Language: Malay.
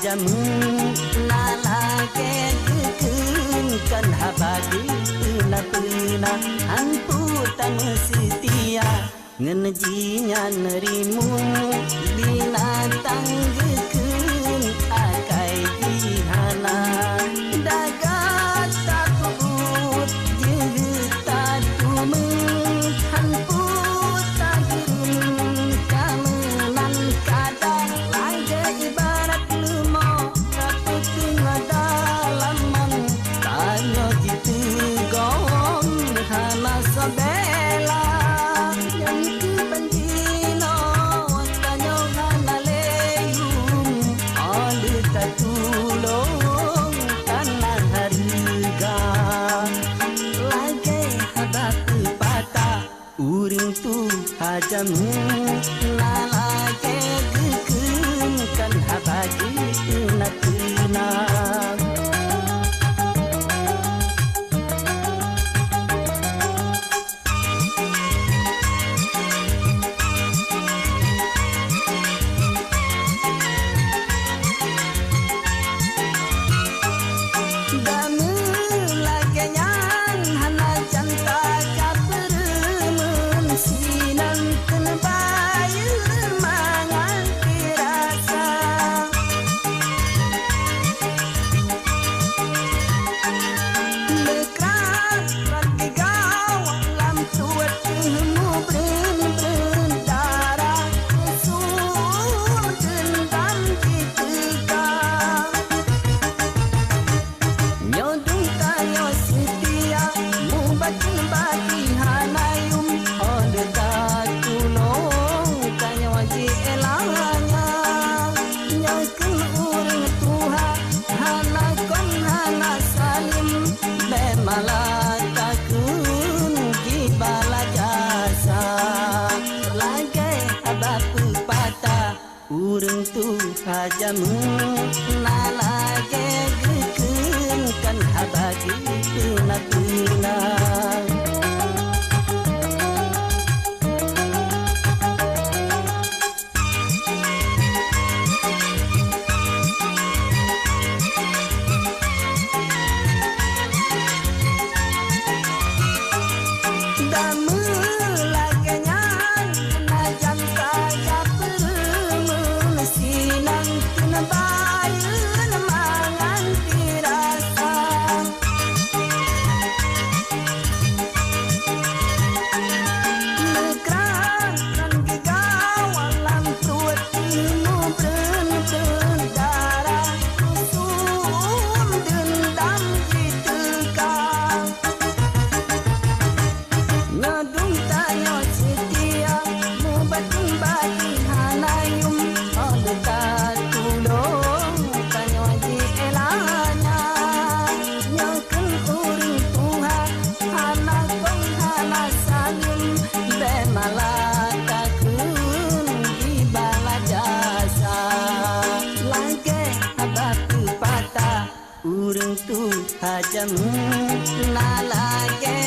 hajamu nalage kekun kan habagi pena amputan setia ngejinya nerimu binatang gekun akai dihana dagat takut jeta tumeng hamput tagirun kamenan kadang lage ibarat lumo kaputing dalaman tanyo jitu gong hana sabela yang kebanjino tanyo hana leyum ande tatulong tanah harga lage hadat patah uring tu hajamu nalage gekun kan habagi nakina urang tu hajamu nalage gekun kan habagi pena urang tu hajamu nalage